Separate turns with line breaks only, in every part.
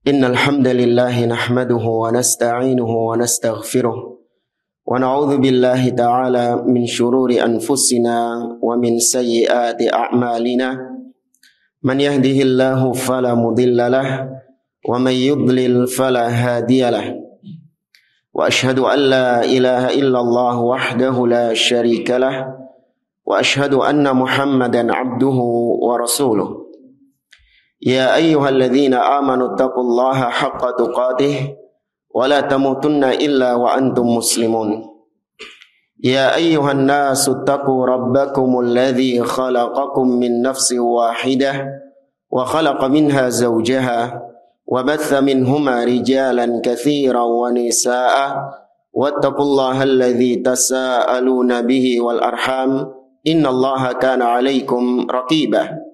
Innal hamdalillah nahmaduhu wa nasta'inuhu wa nastaghfiruh wa na'udzu billahi ta'ala min shururi anfusina wa min sayyiati a'malina man yahdihillahu fala mudilla lahu wa man yudlil fala hadiya lahu wa ashhadu an la ilaha illallah wahdahu la syarika lahu wa ashhadu anna Muhammadan abduhu wa rasuluh. Ya ayyuhalladzina amanu taqullaha haqqa tuqatih wa la tamutunna illa wa antum muslimun. Ya ayyuhan nasu taqu rabbakumul ladzi khalaqakum min nafsin wahidah wa khalaqa minha zawjaha wa batha minhuma rijalan katsiran wa nisaa'a wattaqullaha alladzi tasaaluna bihi wal arham innallaha kana 'alaikum raqibah.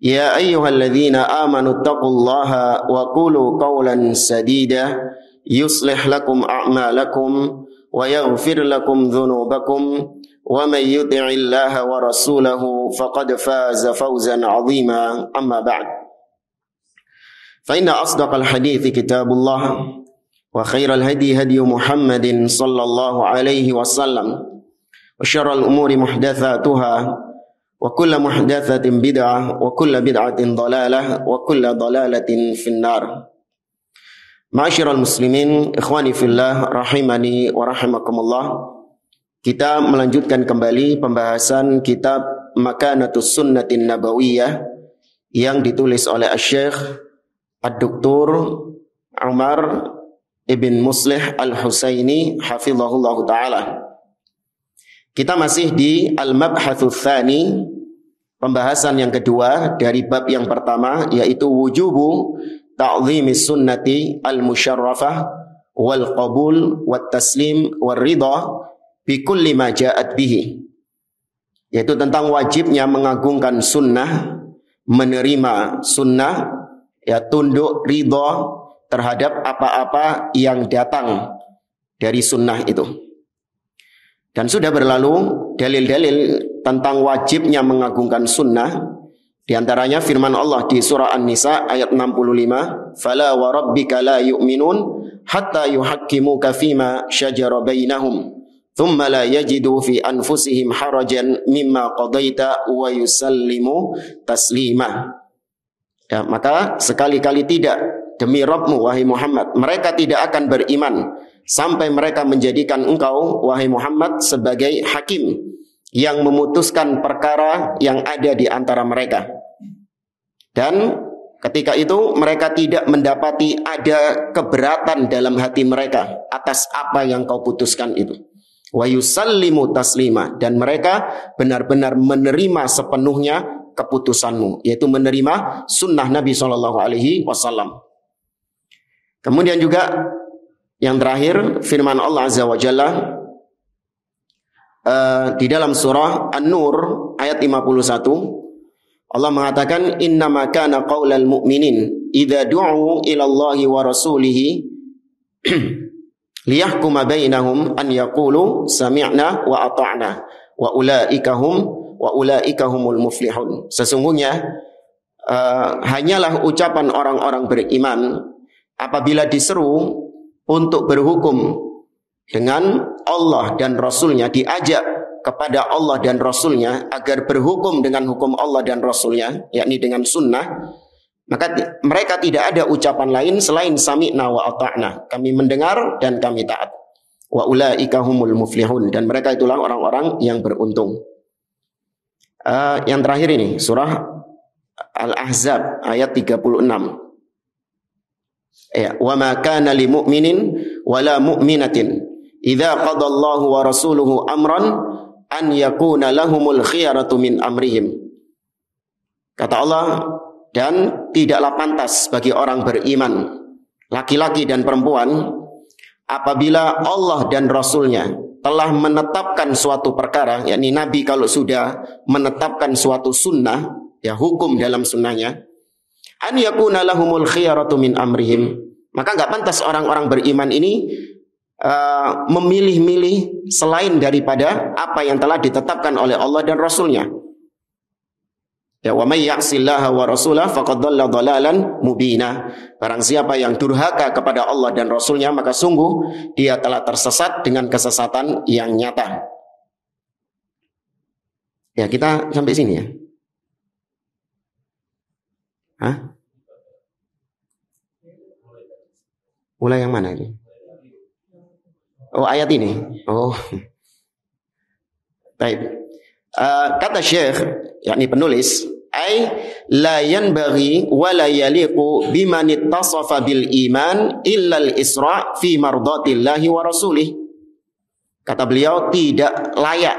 Ya ayyuhalladzina amanu taqullaha wa qulu qawlan sadida yuslih lakum a'malakum wa yaghfir lakum dhunubakum wa may yuti'illaha wa rasulahu faqad faza fawzan 'azima amma ba'd. Fa inna asdaqal hadithi kitabullah wa khairal hadi hadi Muhammadin sallallahu alaihi wasallam wa syarral umuri muhdatsatuha wa kullu muhdatsatin bid'ah wa kullu bid'atin dhalalah wa kullu dhalalatin finnar. Ma'asyiral muslimin, ikhwani fillah rahimani wa rahimakumullah. Kita melanjutkan kembali pembahasan kitab Makanatus Sunnatin Nabawiyah yang ditulis oleh Asy-Syaikh Ad-Doktor Umar Ibn Muslih Al-Husaini hafizahullahu taala. Kita masih di Al-Mabhatsuts Tsani, pembahasan yang kedua dari bab yang pertama, yaitu wujubu ta'zimis sunnati al-musyarrafah wal qabul wat taslim war ridha bi kulli ma ja'at bihi. Yaitu tentang wajibnya mengagungkan sunnah, menerima sunnah, ya tunduk ridha terhadap apa-apa yang datang dari sunnah itu. Dan sudah berlalu dalil-dalil tentang wajibnya mengagungkan sunnah. Di antaranya firman Allah di surah An-Nisa ayat 65, "Fala wa rabbika la yu'minun hatta yuhakkimuka fima syajara bainahum, thumma la yajidu fi anfusihim harajan mimma qadaita wa yusallimu taslima." Ya, maka sekali-kali tidak, demi Rabbmu wahai Muhammad, mereka tidak akan beriman sampai mereka menjadikan engkau wahai Muhammad sebagai hakim yang memutuskan perkara yang ada di antara mereka. Dan ketika itu mereka tidak mendapati ada keberatan dalam hati mereka atas apa yang kau putuskan itu. Wa yusallimu taslima, dan mereka benar-benar menerima sepenuhnya keputusanmu, yaitu menerima sunnah Nabi SAW. Kemudian juga yang terakhir firman Allah Azza wa Jalla di dalam surah An-Nur ayat 51, Allah mengatakan, innama kana qaulal mu'minin idza du'u ila Allahi wa rasulihi liyahkuma bainahum an yaqulu sami'na wa ata'na wa ulaika humul muflihun. Sesungguhnya hanyalah ucapan orang-orang beriman apabila diseru untuk berhukum dengan Allah dan Rasulnya, diajak kepada Allah dan Rasulnya agar berhukum dengan hukum Allah dan Rasulnya, yakni dengan sunnah, maka mereka tidak ada ucapan lain selain sami'na wa ata'na, kami mendengar dan kami taat. Wa ulaika humul muflihun, dan mereka itulah orang-orang yang beruntung. Yang terakhir ini surah Al-Ahzab ayat 36. Ya, wa ma kana lil mu'minin wala mu'minatin idza qadallahu wa rasuluhu amran an yakuna lahumul khiyaratu min amrihim. Kata Allah, dan tidaklah pantas bagi orang beriman, laki-laki dan perempuan, apabila Allah dan Rasulnya telah menetapkan suatu perkara, yakni Nabi kalau sudah menetapkan suatu sunnah, ya hukum dalam sunnahnya, an yakuna lahumul khiyaratu min amrihim, maka enggak pantas orang-orang beriman ini memilih-milih selain daripada apa yang telah ditetapkan oleh Allah dan Rasulnya. Ya, wa may ya'sillaha wa rasulahu faqad dhalla dhalalan mubina. Barang siapa yang durhaka kepada Allah dan Rasulnya, maka sungguh dia telah tersesat dengan kesesatan yang nyata. Ya, kita sampai sini ya. Hah? Mulai yang mana ini? Oh, ayat ini. Oh. Baik. Kata Syekh, yakni penulis, ay la yanbaghi wa la yaliqu biman ittasafa bil iman illa al isra' fi mardatillahi wa rasulih. Kata beliau, tidak layak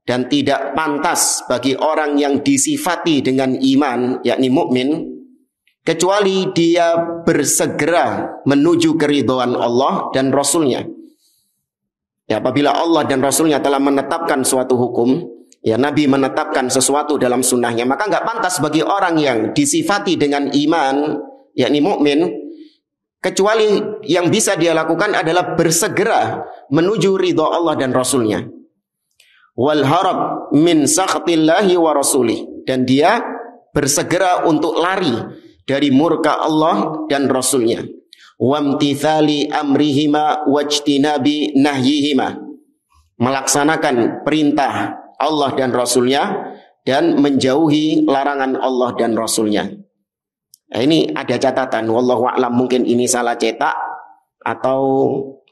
dan tidak pantas bagi orang yang disifati dengan iman, yakni mukmin, kecuali dia bersegera menuju keridhaan Allah dan Rasulnya. Ya, apabila Allah dan Rasulnya telah menetapkan suatu hukum, ya, Nabi menetapkan sesuatu dalam sunnahnya, maka nggak pantas bagi orang yang disifati dengan iman, yakni mukmin, kecuali yang bisa dia lakukan adalah bersegera menuju ridha Allah dan Rasulnya. Wal harab min sakhtillahi wa rasulih, dan dia bersegera untuk lari dari murka Allah dan Rasulnya. Wamtithali amrihima wajtinabi nahyihima, melaksanakan perintah Allah dan Rasulnya dan menjauhi larangan Allah dan Rasulnya. Nah, ini ada catatan, wallahu a'lam, mungkin ini salah cetak atau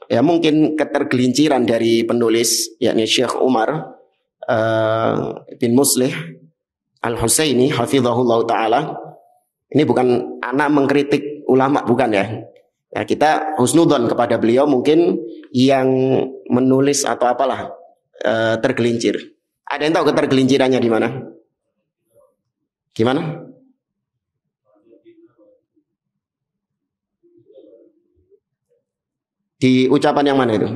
ya mungkin ketergelinciran dari penulis, yakni Syekh Umar bin Muslih Al-Husaini hafizahullah ta'ala. Ini bukan anak mengkritik ulama, bukan ya. Ya, kita husnudon kepada beliau, mungkin yang menulis atau apalah tergelincir. Ada yang tahu ketergelincirannya di mana? Gimana? Di ucapan yang mana itu?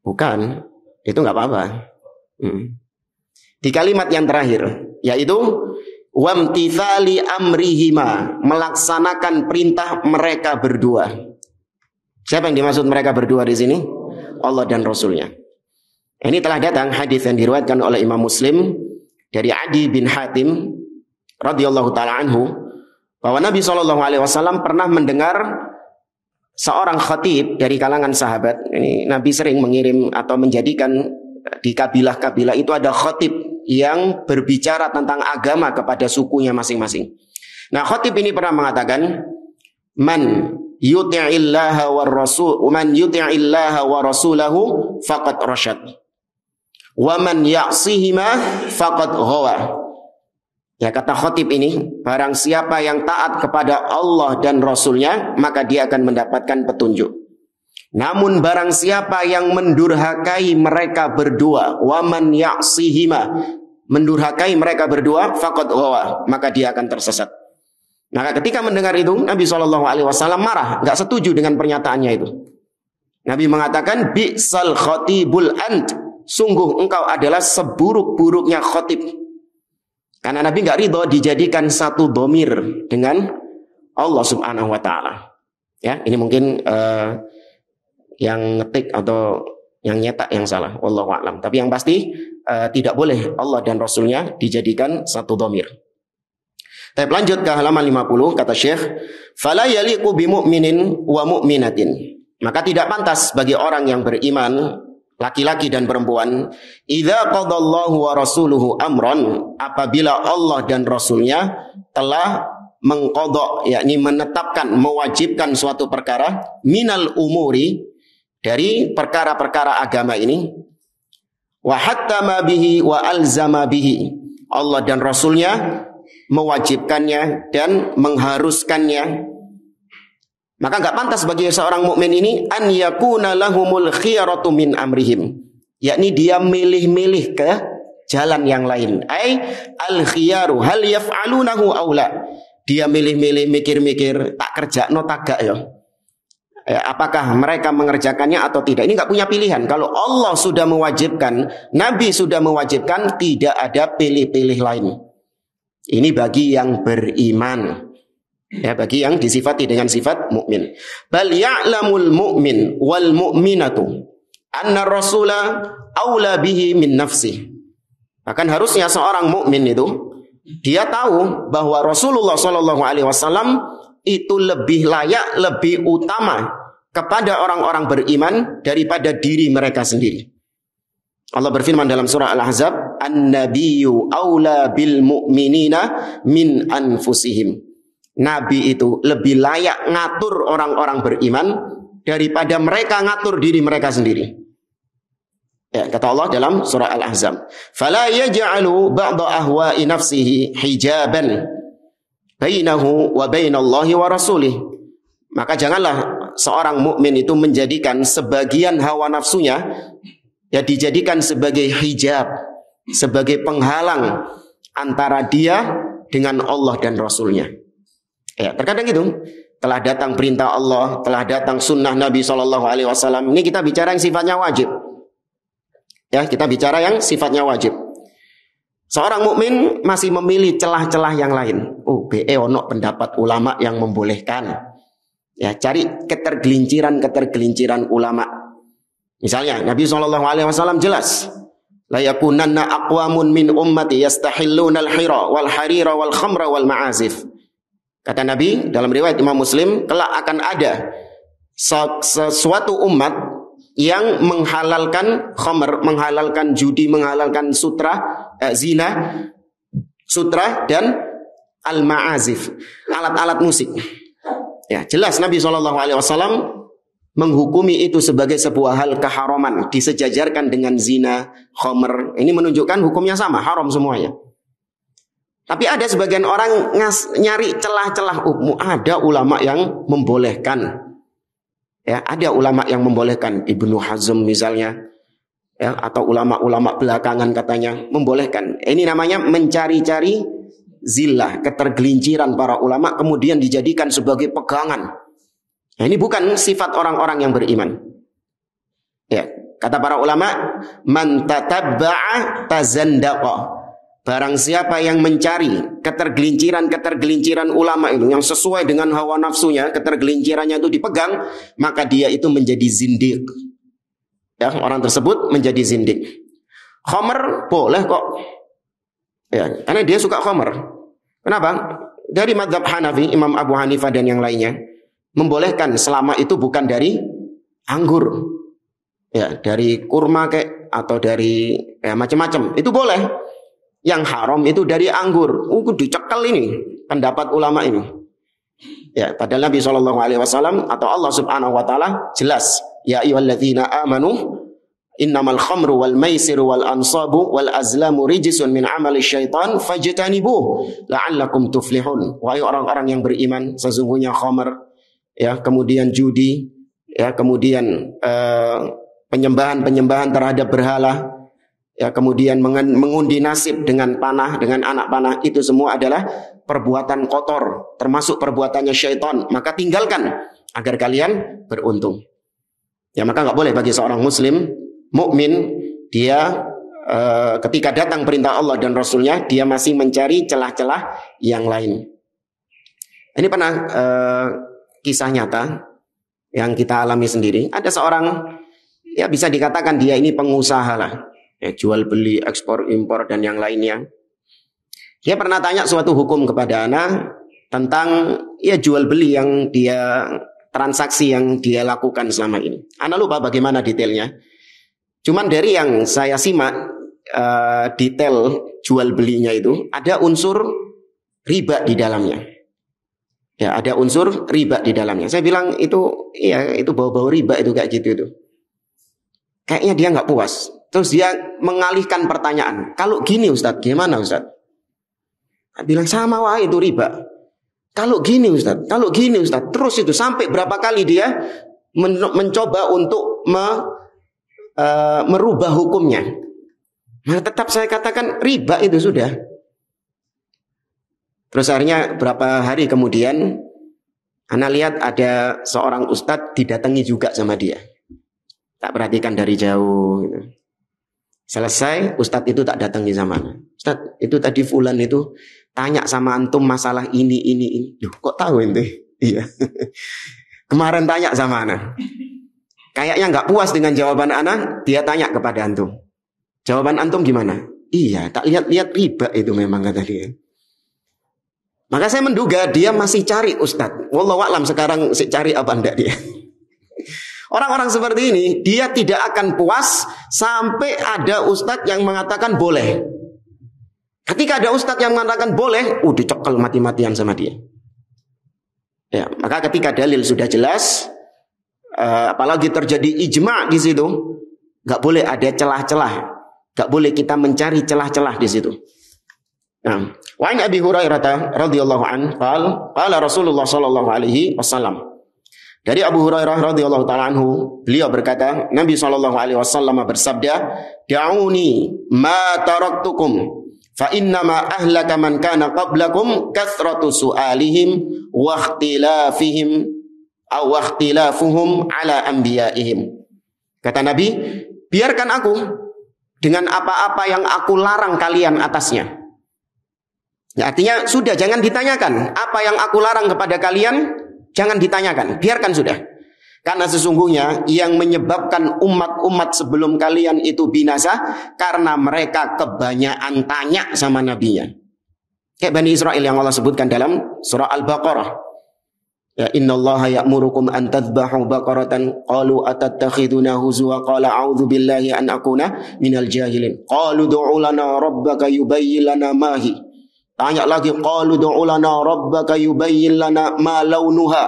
Bukan, itu nggak apa-apa. Di kalimat yang terakhir, yaitu wamtithali amrihima, melaksanakan perintah mereka berdua. Siapa yang dimaksud mereka berdua di sini? Allah dan Rasulnya. Ini telah datang hadis yang diriwayatkan oleh Imam Muslim dari Adi bin Hatim radhiyallahu taala anhu, bahwa Nabi SAW pernah mendengar seorang khatib dari kalangan sahabat. Ini Nabi sering mengirim atau menjadikan di kabilah-kabilah itu ada khatib yang berbicara tentang agama kepada sukunya masing-masing. Nah, khatib ini pernah mengatakan, man yuti'illaha war rasul, man yuti'illaha wa rasulahu faqad rasyad, wa man ya'sihima faqad ghawa. Ya, kata khatib ini, barang siapa yang taat kepada Allah dan Rasulnya, maka dia akan mendapatkan petunjuk. Namun barang siapa yang mendurhakai mereka berdua, wa man ya'sihima, mendurhakai mereka berdua, faqad ghawa, maka dia akan tersesat. Maka ketika mendengar itu, Nabi SAW marah, nggak setuju dengan pernyataannya itu. Nabi mengatakan, bi'sal khatibul ant, sungguh engkau adalah seburuk-buruknya khatib. Karena Nabi nggak ridho dijadikan satu dhamir dengan Allah Subhanahu wa Ta'ala. Ya, ini mungkin yang ngetik atau yang nyetak yang salah, wallahu a'lam. Tapi yang pasti tidak boleh Allah dan Rasulnya dijadikan satu dhamir. Tapi lanjut ke halaman 50, kata Syekh, fala yaliqu bimu'minin wa mu'minatin. Maka tidak pantas bagi orang yang beriman, laki-laki dan perempuan, idza qadallahu wa rasuluhu amran, apabila Allah dan Rasulnya telah mengqadha, yakni menetapkan, mewajibkan suatu perkara, minal umuri, dari perkara-perkara agama ini, wa hattama bihi wa alzama bihi, Allah dan Rasulnya mewajibkannya dan mengharuskannya, maka enggak pantas bagi seorang mukmin ini an yakuna lahumul khiyaratu min amrihim, yakni dia milih-milih ke jalan yang lain. Ai al khiyaru hal yaf'alunahu aw la, dia milih-milih, mikir-mikir, tak kerjakno tak gak ya. Apakah mereka mengerjakannya atau tidak? Ini enggak punya pilihan. Kalau Allah sudah mewajibkan, Nabi sudah mewajibkan, tidak ada pilih-pilih lain. Ini bagi yang beriman, ya, bagi yang disifati dengan sifat mukmin. Bal ya'lamul mu'min wal mu'minatu anna rasula aula bihi min nafsi. Bahkan harusnya seorang mukmin itu dia tahu bahwa Rasulullah Shallallahu Alaihi Wasallam itu lebih layak, lebih utama kepada orang-orang beriman daripada diri mereka sendiri. Allah berfirman dalam surah Al-Ahzab, An-Nabiyyu aula bil mu'minina min anfusihim. Nabi itu lebih layak ngatur orang-orang beriman daripada mereka ngatur diri mereka sendiri. Ya, kata Allah dalam surah Al-Ahzab, "Fala yaj'alu ba'da ahwa'i nafsihi hijaban bainahu wa bainallahi wa rasulih." Maka janganlah seorang mukmin itu menjadikan sebagian hawa nafsunya ya dijadikan sebagai hijab, sebagai penghalang antara dia dengan Allah dan Rasulnya. Ya, terkadang itu telah datang perintah Allah, telah datang sunnah Nabi SAW. Ini kita bicara yang sifatnya wajib. Ya, kita bicara yang sifatnya wajib. Seorang mukmin masih memilih celah-celah yang lain. Oh, ono pendapat ulama yang membolehkan. Ya, cari ketergelinciran ulama. Misalnya Nabi SAW jelas, la yakunanna aqwamun min ummati yastahilluna al-hira wal harira wal khamra wal ma'azif. Kata Nabi dalam riwayat Imam Muslim, kelak akan ada sesuatu umat yang menghalalkan khamr, menghalalkan judi, menghalalkan zina, sutra dan al-ma'azif, alat-alat musik. Ya, jelas Nabi SAW menghukumi itu sebagai sebuah hal keharaman, disejajarkan dengan zina, khamr. Ini menunjukkan hukumnya sama, haram semuanya. Tapi ada sebagian orang nyari celah-celah hukum. Ada ulama yang membolehkan. Ya, ada ulama yang membolehkan, Ibnu Hazm misalnya, ya, atau ulama-ulama belakangan katanya membolehkan. Ini namanya mencari-cari zillah, ketergelinciran para ulama kemudian dijadikan sebagai pegangan. Nah, ini bukan sifat orang-orang yang beriman. Ya, kata para ulama, man tatabba'a tazandaqa. Barang siapa yang mencari ketergelinciran ulama itu yang sesuai dengan hawa nafsunya, ketergelincirannya itu dipegang, maka dia itu menjadi zindiq. Ya, orang tersebut menjadi zindiq. Khamr boleh kok. Ya, karena dia suka khamr. Kenapa? Dari mazhab Hanafi, Imam Abu Hanifah dan yang lainnya membolehkan selama itu bukan dari anggur. Ya, dari kurma kayak atau dari macam-macam. Itu boleh. Yang haram itu dari anggur. Dicekal ini pendapat ulama ini. Ya, padahal Nabi SAW atau Allah Subhanahu wa taala jelas, ya ayyuhalladzina amanu innamal khamru wal maisiru wal ansabu wal azlamu rijsun min amali syaitan fajtanibuh la'allakum tuflihun. Wahai orang-orang yang beriman, sesungguhnya khamr, ya, kemudian judi, ya, kemudian penyembahan terhadap berhala, ya, kemudian mengundi nasib dengan panah, dengan anak panah, itu semua adalah perbuatan kotor, termasuk perbuatannya syaitan. Maka tinggalkan agar kalian beruntung. Ya, maka nggak boleh bagi seorang muslim mukmin dia ketika datang perintah Allah dan Rasulnya dia masih mencari celah-celah yang lain. Ini pernah kisah nyata yang kita alami sendiri. Ada seorang, ya bisa dikatakan dia ini pengusaha lah. Ya, jual beli, ekspor, impor dan yang lainnya. Dia pernah tanya suatu hukum kepada ana tentang ya jual beli yang dia transaksi yang dia lakukan selama ini. Ana lupa bagaimana detailnya. Cuman dari yang saya simak detail jual belinya itu ada unsur riba di dalamnya. Ya, ada unsur riba di dalamnya. Saya bilang itu ya itu bau-bau riba itu kayak gitu itu. Kayaknya dia nggak puas. Terus dia mengalihkan pertanyaan. Kalau gini Ustadz, gimana Ustadz? Bilang sama, wah itu riba. Kalau gini Ustadz, kalau gini Ustadz. Terus itu sampai berapa kali dia mencoba untuk merubah hukumnya. Nah, tetap saya katakan riba itu sudah. Terus akhirnya berapa hari kemudian ana lihat ada seorang ustadz didatangi juga sama dia. Tak perhatikan dari jauh gitu. Selesai, ustadz itu tak datangi sama ana. Ustadz, itu tadi fulan itu tanya sama antum masalah ini. Duh, kok tahu ente? Iya. Kemarin tanya sama ana. Kayaknya nggak puas dengan jawaban ana, dia tanya kepada antum. Jawaban antum gimana? Iya, tak lihat-lihat riba itu memang, kata dia. Maka saya menduga dia masih cari ustadz. Wallahu a'lam sekarang cari apa enggak dia. Orang-orang seperti ini, dia tidak akan puas sampai ada ustadz yang mengatakan boleh. Ketika ada ustadz yang mengatakan boleh, dicekel mati-matian sama dia. Ya, maka ketika dalil sudah jelas, apalagi terjadi ijma' di situ, nggak boleh ada celah-celah, nggak boleh kita mencari celah-celah di situ. Nah, wa an Abi Hurairah radhiyallahu an qala Rasulullah sallallahu alaihi wasallam. Dari Abu Hurairah radhiyallahu taala anhu, beliau berkata, Nabi sallallahu alaihi wasallam bersabda, "Da'uni ma taraktukum fa innama ahlaka man kana qablakum kathratu su'alihim wa ikhtilafihim aw ikhtilafuhum ala anbiya'ihim." Kata Nabi, biarkan aku dengan apa-apa yang aku larang kalian atasnya. Ya, artinya sudah, jangan ditanyakan. Apa yang aku larang kepada kalian, jangan ditanyakan. Biarkan sudah. Karena sesungguhnya yang menyebabkan umat-umat sebelum kalian itu binasa, karena mereka kebanyakan tanya sama nabinya. Kayak Bani Israel yang Allah sebutkan dalam surah Al-Baqarah. Ya, innallaha ya'murukum an tadhbahu baqaratan qalu atattakhiduna huzwa qala a'udzu billahi an akuna minal jahilin. Qalu du'u lana rabbaka yubayyin lana ma hi. Tanya lagi, qalu du'u lana rabbaka yubayyin lana ma launuha.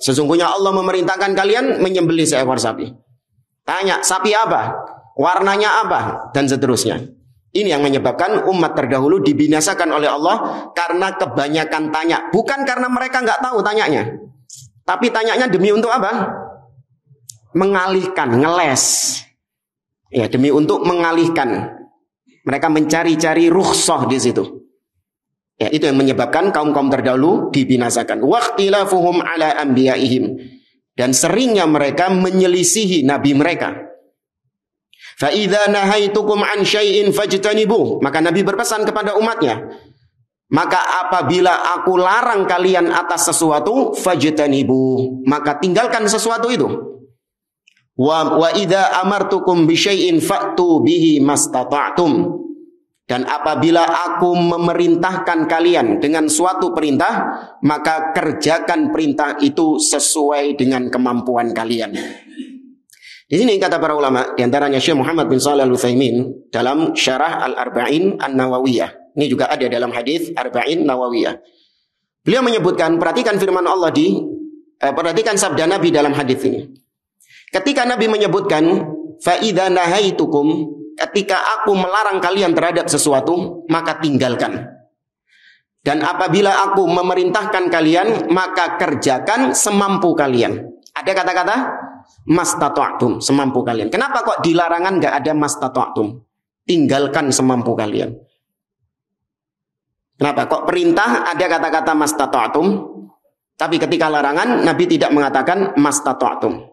Sesungguhnya Allah memerintahkan kalian menyembelih seekor sapi. Tanya, sapi apa? Warnanya apa? Dan seterusnya. Ini yang menyebabkan umat terdahulu dibinasakan oleh Allah karena kebanyakan tanya. Bukan karena mereka nggak tahu tanyanya, tapi tanyanya demi untuk apa? Mengalihkan, ngeles. Ya, demi untuk mengalihkan. Mereka mencari-cari rukhsah di situ. Ya, itu yang menyebabkan kaum-kaum terdahulu dibinasakan. Waqtilafuhum ala anbiya'ihim. Dan seringnya mereka menyelisihi nabi mereka. Fa idza nahaitukum an syai'in fajtanibuh. Maka Nabi berpesan kepada umatnya, maka apabila aku larang kalian atas sesuatu, fajtanibuh, maka tinggalkan sesuatu itu. Wa idza amartukum bi syai'in fa'tu bihi mastata'tum. Dan apabila aku memerintahkan kalian dengan suatu perintah, maka kerjakan perintah itu sesuai dengan kemampuan kalian. Di sini kata para ulama, di antaranya Syekh Muhammad bin Shalih Al-Utsaimin dalam Syarah Al-Arba'in An-Nawawiyah. Ini juga ada dalam hadis Arba'in Nawawiyah. Beliau menyebutkan, perhatikan firman Allah perhatikan sabda Nabi dalam hadis ini. Ketika Nabi menyebutkan, fa idza nahaitukum, ketika aku melarang kalian terhadap sesuatu, maka tinggalkan. Dan apabila aku memerintahkan kalian, maka kerjakan semampu kalian. Ada kata-kata mastata'tum, semampu kalian. Kenapa kok di larangan enggak ada mastata'tum? Tinggalkan semampu kalian. Kenapa kok perintah ada kata-kata mastata'tum, tapi ketika larangan Nabi tidak mengatakan mastata'tum?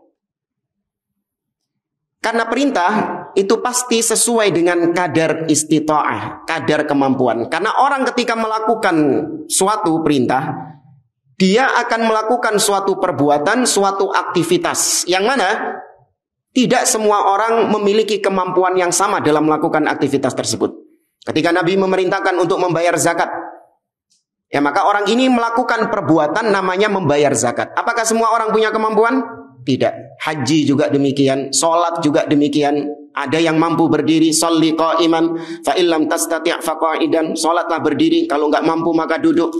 Karena perintah itu pasti sesuai dengan kadar istita'ah, kadar kemampuan. Karena orang ketika melakukan suatu perintah, dia akan melakukan suatu perbuatan, suatu aktivitas. Yang mana tidak semua orang memiliki kemampuan yang sama dalam melakukan aktivitas tersebut. Ketika Nabi memerintahkan untuk membayar zakat, ya maka orang ini melakukan perbuatan namanya membayar zakat. Apakah semua orang punya kemampuan? Tidak. Haji juga demikian, sholat juga demikian. Ada yang mampu berdiri, sholli qa'iman, fa illam tastati' fa qa'idan. Sholatlah berdiri, kalau enggak mampu maka duduk.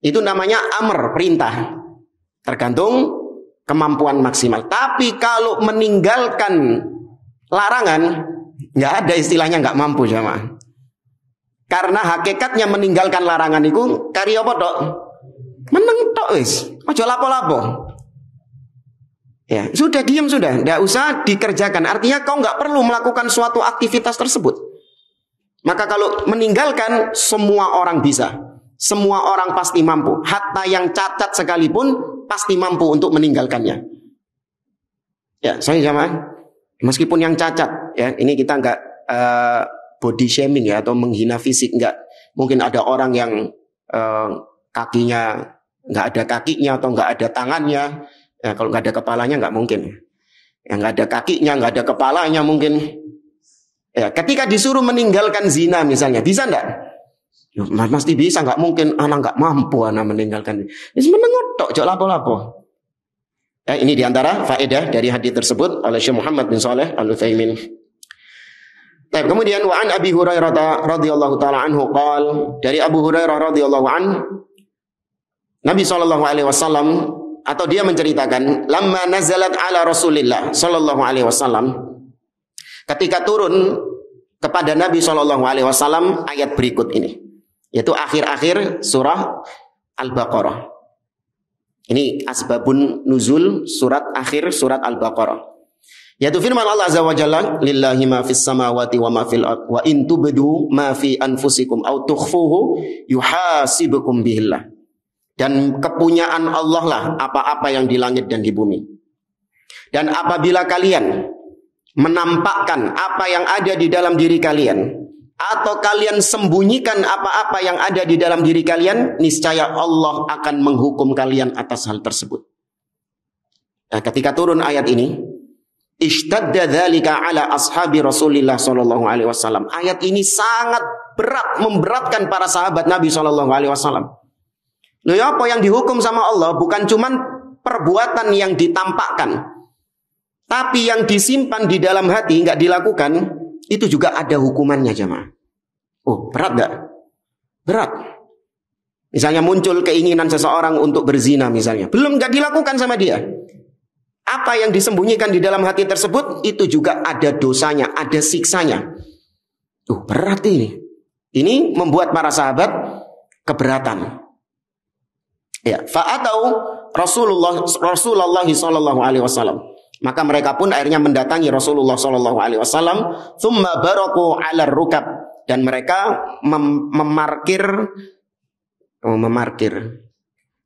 Itu namanya amr, perintah. Tergantung kemampuan maksimal. Tapi kalau meninggalkan larangan, enggak ada istilahnya enggak mampu, jamaah. Karena hakikatnya meninggalkan larangan itu karya apa tok? Meneng tok wis. Aja lapo-lapo. Ya, sudah diam sudah, tidak usah dikerjakan. Artinya kau nggak perlu melakukan suatu aktivitas tersebut. Maka kalau meninggalkan, semua orang bisa, semua orang pasti mampu. Hatta yang cacat sekalipun pasti mampu untuk meninggalkannya. Ya, saya jamaah, meskipun yang cacat, ya ini kita nggak body shaming ya atau menghina fisik, nggak. Mungkin ada orang yang kakinya nggak ada kakinya atau nggak ada tangannya. Ya, kalau nggak ada kepalanya nggak mungkin. Yang nggak ada kakinya, nggak ada kepalanya mungkin. Ya, ketika disuruh meninggalkan zina misalnya, bisa enggak? Ya, pasti bisa, enggak mungkin anak enggak mampu anak meninggalkan. Wis menengot tok, jok lapo-lapo. Ya, ini diantara faedah dari hadis tersebut oleh Syekh Muhammad bin Shalih Al-Utsaimin. Kemudian wa an Abi Hurairah radhiyallahu taala anhu qala, dari Abu Hurairah radhiyallahu an, Nabi sallallahu alaihi wasallam atau dia menceritakan, lamma nazalat ala Rasulillah sallallahu alaihi wasallam, ketika turun kepada Nabi sallallahu alaihi wasallam ayat berikut ini, yaitu akhir-akhir surah Al-Baqarah. Ini asbabun nuzul surat akhir surat Al-Baqarah. Yaitu firman Allah Azza wa Jalla, lillahi ma fis samawati wa ma fil ard wa in tubdu ma fi anfusikum aw tukhfuhu yuhasibukum bihillah. Dan kepunyaan Allah lah apa-apa yang di langit dan di bumi. Dan apabila kalian menampakkan apa yang ada di dalam diri kalian, atau kalian sembunyikan apa-apa yang ada di dalam diri kalian, niscaya Allah akan menghukum kalian atas hal tersebut. Nah, ketika turun ayat ini, ishtadda dzalika ala ashabi Rasulillah sallallahu alaihi wasallam. Ayat ini sangat berat, memberatkan para sahabat Nabi sallallahu alaihi wasallam. Loh, apa yang dihukum sama Allah bukan cuman perbuatan yang ditampakkan, tapi yang disimpan di dalam hati nggak dilakukan, itu juga ada hukumannya, jemaah. Oh, berat nggak? Berat. Misalnya muncul keinginan seseorang untuk berzina misalnya, belum nggak dilakukan sama dia. Apa yang disembunyikan di dalam hati tersebut itu juga ada dosanya, ada siksanya. Berat ini. Ini membuat para sahabat keberatan. Ya, fa'atau Rasulullah sallallahu alaihi wasallam. Maka mereka pun akhirnya mendatangi Rasulullah sallallahu alaihi wasallam, thumma baraku 'ala rukab, dan mereka memarkir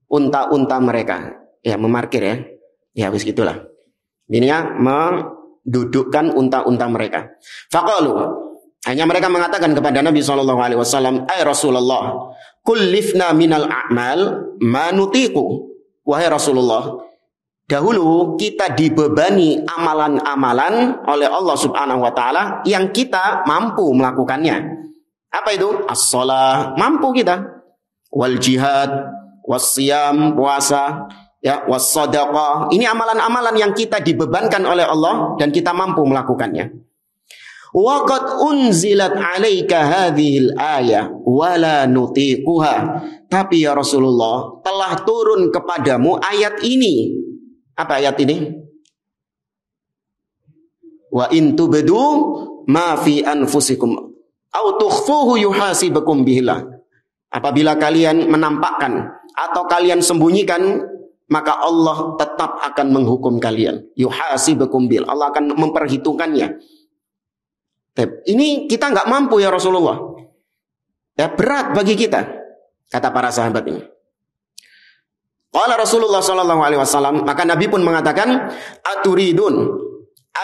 unta-unta mereka. Ya, memarkir ya. Ya, wis gitulah. Ininya mendudukkan unta-unta mereka. Faqalu, hanya mereka mengatakan kepada Nabi sallallahu alaihi wasallam, "Ai Rasulullah, kullifna minal a'mal ma nutiqu." Wahai Rasulullah, dahulu kita dibebani amalan-amalan oleh Allah Subhanahu wa taala yang kita mampu melakukannya. Apa itu? As-shalah, mampu kita. Wal jihad, was-siyam, puasa, ya, was-shadaqah. Ini amalan-amalan yang kita dibebankan oleh Allah dan kita mampu melakukannya. Wa qad unzilat 'alaika hadhil ayah wa la nutiquha. Tapi ya Rasulullah, telah turun kepadamu ayat ini. Apa ayat ini? Wa in tubdu ma fi anfusikum aw tukhfuhu yuhasibukum bihillah. Apabila kalian menampakkan atau kalian sembunyikan, maka Allah tetap akan menghukum kalian. Yuhasibukum bil. Allah akan memperhitungkannya. Ini kita nggak mampu ya Rasulullah. Ya, berat bagi kita, kata para sahabat ini. Qala Rasulullah sallallahu alaihi wasallam, maka Nabi pun mengatakan, aturidun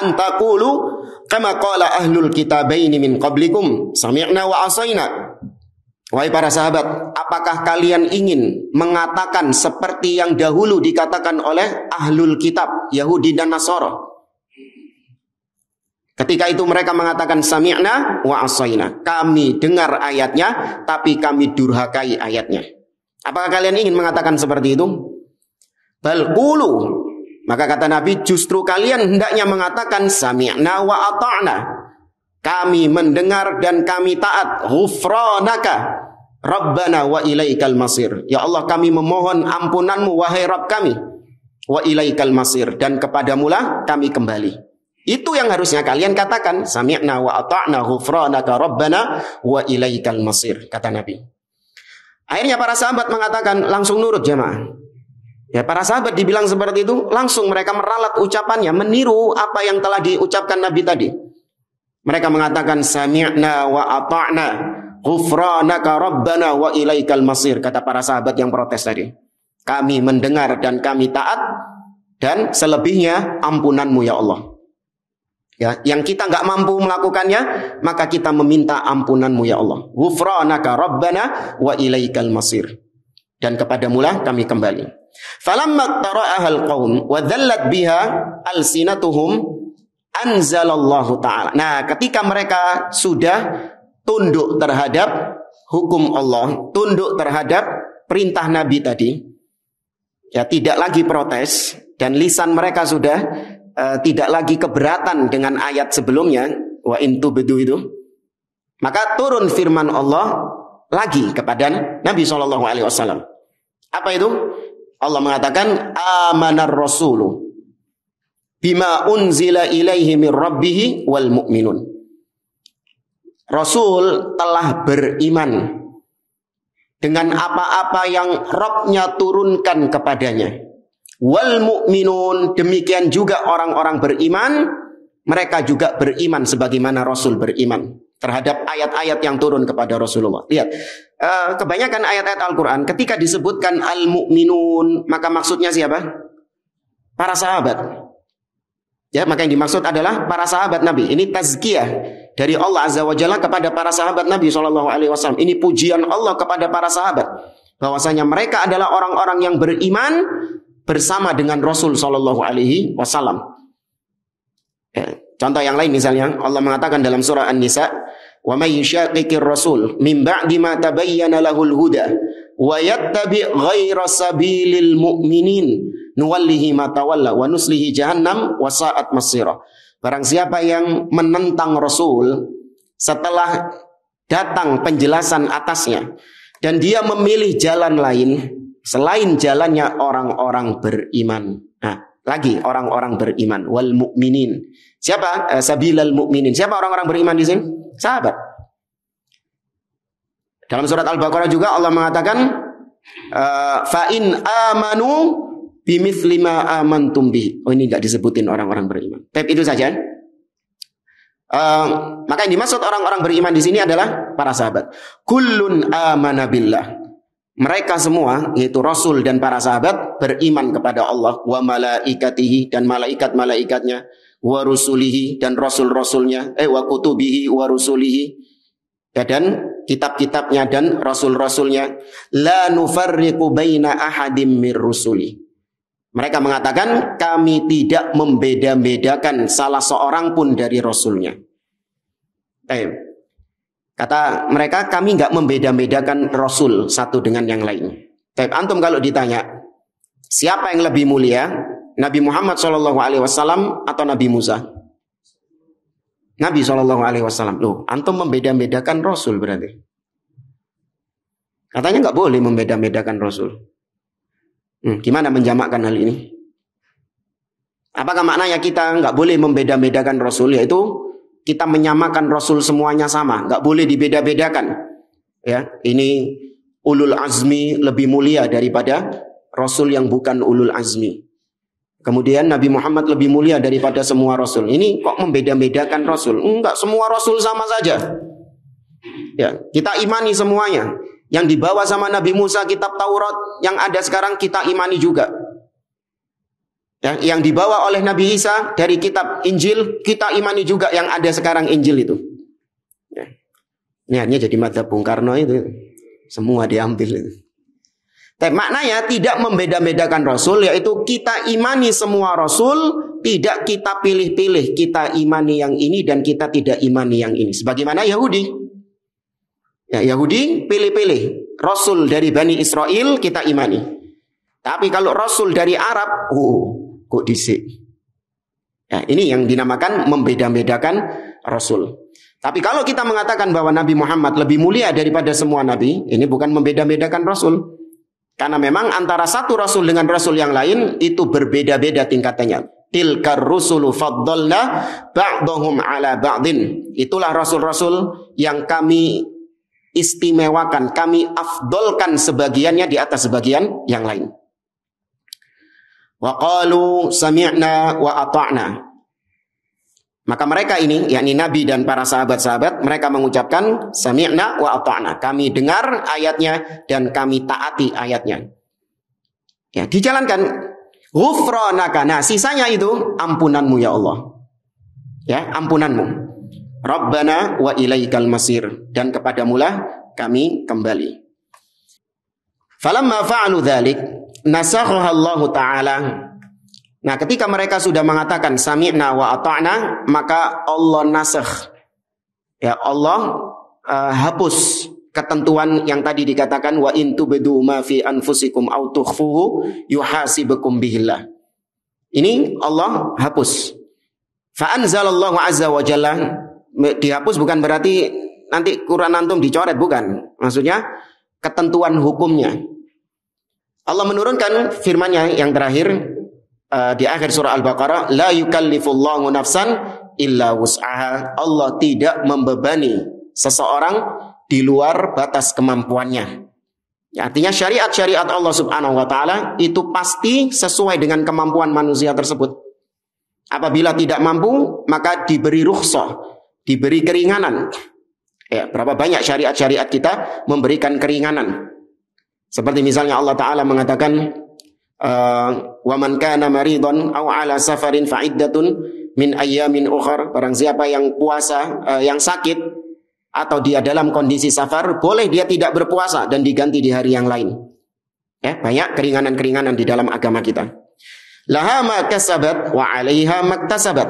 antaqulu kama qala ahlul kitabaini min qablikum sami'na wa asaina. Wahai para sahabat, apakah kalian ingin mengatakan seperti yang dahulu dikatakan oleh ahlul kitab, Yahudi dan Nasara? Ketika itu mereka mengatakan sami'na wa asaina. Kami dengar ayatnya, tapi kami durhakai ayatnya. Apakah kalian ingin mengatakan seperti itu? Bal qulu. Maka kata Nabi, justru kalian hendaknya mengatakan sami'na wa ata'na. Kami mendengar dan kami taat. Ghufranaka Rabbana wa ilaikal masir. Ya Allah, kami memohon ampunanmu wahai Rabb kami. Wa ilaikal masir, dan kepadamulah kami kembali. Itu yang harusnya kalian katakan, sami'na wa ata'na ghufranaka rabbana wa ilaikal masir, kata Nabi. Akhirnya para sahabat mengatakan, langsung nurut jemaah. Ya, para sahabat dibilang seperti itu, langsung mereka meralat ucapannya, meniru apa yang telah diucapkan Nabi tadi. Mereka mengatakan sami'na wa ata'na ghufranaka rabbana wa ilaikal masir, kata para sahabat yang protes tadi. Kami mendengar dan kami taat, dan selebihnya ampunanmu ya Allah. Ya, yang kita nggak mampu melakukannya, maka kita meminta ampunanmu ya Allah. Ghufranaka rabbana wa ilaikal masir, dan kepadamulah kami kembali. Falamma tara'ahal qaum wa dhallat biha alsinatuhum anzalallahu ta'ala. Nah, ketika mereka sudah tunduk terhadap hukum Allah, tunduk terhadap perintah Nabi tadi, ya tidak lagi protes, dan lisan mereka sudah tidak lagi keberatan dengan ayat sebelumnya, wa in tubdu itu, maka turun firman Allah lagi kepada Nabi SAW. Apa itu? Allah mengatakan, amanar rasulu bima unzila ilaihi min rabbihi wal mu'minun. Rasul telah beriman dengan apa-apa yang Rabb-nya turunkan kepadanya. Wal mu'minun, demikian juga orang-orang beriman, mereka juga beriman sebagaimana Rasul beriman terhadap ayat-ayat yang turun kepada Rasulullah. Lihat, kebanyakan ayat-ayat Al-Quran ketika disebutkan al-mu'minun, maka maksudnya siapa? Para sahabat. Ya, maka yang dimaksud adalah para sahabat Nabi. Ini tazkiyah dari Allah Azza wa Jalla kepada para sahabat Nabi SAW. Ini pujian Allah kepada para sahabat, bahwasanya mereka adalah orang-orang yang beriman bersama dengan Rasul SAW. Ya, contoh yang lain misalnya, Allah mengatakan dalam surah An-Nisa, wa may yushaqiqir rasul min ba'di ma tabayyana lahul huda wa yattabi' ghaira sabilil mu'minin nuwallihi ma tawalla wa nuslihi jahannam wa sa'at masira. Barang siapa yang menentang Rasul setelah datang penjelasan atasnya, dan dia memilih jalan lain selain jalannya orang-orang beriman. Nah, lagi orang-orang beriman, wal mu'minin. Siapa? Sabilal mu'minin. Siapa orang-orang beriman di sini? Sahabat. Dalam surat Al-Baqarah juga Allah mengatakan, fa in amanu bimithli ma amantum bihi. Oh, ini enggak disebutin orang-orang beriman. Tapi itu saja. Maka yang dimaksud orang-orang beriman di sini adalah para sahabat. Kullun amana billah. Mereka semua, yaitu Rasul dan para sahabat, beriman kepada Allah, wa malaikatihi, dan malaikat-malaikatnya, wa rusulihi, dan rasul-rasulnya, wa kutubihi wa rusulihi, ya, dan kitab-kitabnya dan rasul-rasulnya. La nufarriqu baina ahadim mir rusuli. Mereka mengatakan, kami tidak membeda-bedakan salah seorang pun dari rasulnya. Kata mereka, kami nggak membeda-bedakan Rasul satu dengan yang lain. Tapi antum kalau ditanya, siapa yang lebih mulia, Nabi Muhammad SAW atau Nabi Musa? Nabi SAW. Loh, antum membeda-bedakan Rasul berarti. Katanya nggak boleh membeda-bedakan Rasul. Gimana menjamakkan hal ini? Apakah maknanya kita nggak boleh membeda-bedakan Rasul? Yaitu kita menyamakan Rasul semuanya sama, nggak boleh dibeda-bedakan. Ya, ini ulul azmi lebih mulia daripada Rasul yang bukan ulul azmi. Kemudian Nabi Muhammad lebih mulia daripada semua Rasul. Ini kok membeda-bedakan Rasul? Enggak, semua Rasul sama saja. Ya, kita imani semuanya. Yang dibawa sama Nabi Musa kitab Taurat yang ada sekarang kita imani juga. Yang dibawa oleh Nabi Isa dari kitab Injil, kita imani juga yang ada sekarang Injil itu. Ini jadi madzhab Bung Karno itu. Semua diambil itu. Tapi maknanya tidak membeda-bedakan Rasul, yaitu kita imani semua Rasul, tidak kita pilih-pilih. Kita imani yang ini dan kita tidak imani yang ini. Sebagaimana Yahudi. Ya, Yahudi pilih-pilih. Rasul dari Bani Israel kita imani. Tapi kalau Rasul dari Arab, kok disik. Ya, ini yang dinamakan membeda-bedakan Rasul. Tapi kalau kita mengatakan bahwa Nabi Muhammad lebih mulia daripada semua Nabi, ini bukan membeda-bedakan Rasul. Karena memang antara satu Rasul dengan Rasul yang lain itu berbeda-beda tingkatannya. Tilkar rusulu faddalna ba'dahum ala ba'din. Itulah Rasul-Rasul yang kami istimewakan, kami afdolkan sebagiannya di atas sebagian yang lain. Wa qalu sami'na wa ata'na. Maka mereka ini, yakni Nabi dan para sahabat-sahabat, mereka mengucapkan sami'na wa ata'na. Kami dengar ayatnya dan kami taati ayatnya. Ya, dijalankan. Ghufranaka. Nah, sisanya itu ampunanmu ya Allah. Ya, ampunanmu. Rabbana wa ilaikal masir. Dan kepadamulah kami kembali. Falamma fa'alu dzalik nasakhaha Allah Ta'ala. Nah, ketika mereka sudah mengatakan sami'na wa ata'na, maka Allah nasakh. Ya, Allah hapus ketentuan yang tadi dikatakan wa in tubdu ma fi anfusikum aw tukhfuhu yuhasibukum bihillah. Ini Allah hapus. Fa anzalallahu azza wa jalla, dihapus bukan berarti nanti Quran antum dicoret, bukan. Maksudnya ketentuan hukumnya. Allah menurunkan firman-Nya yang terakhir di akhir surah Al-Baqarah, la yukallifullahu nafsan illa wus'aha. Allah tidak membebani seseorang di luar batas kemampuannya. Ya, artinya syariat-syariat Allah Subhanahu wa taala itu pasti sesuai dengan kemampuan manusia tersebut. Apabila tidak mampu, maka diberi rukhsah, diberi keringanan. Ya, berapa banyak syariat-syariat kita memberikan keringanan. Seperti misalnya Allah taala mengatakan wa man kana maridon aw ala safarin fa iddatun min ayyamin ukhar. Barang siapa yang puasa yang sakit atau dia dalam kondisi safar, boleh dia tidak berpuasa dan diganti di hari yang lain. Ya, banyak keringanan-keringanan di dalam agama kita. Laha ma kasabat wa 'alaiha maktasabat.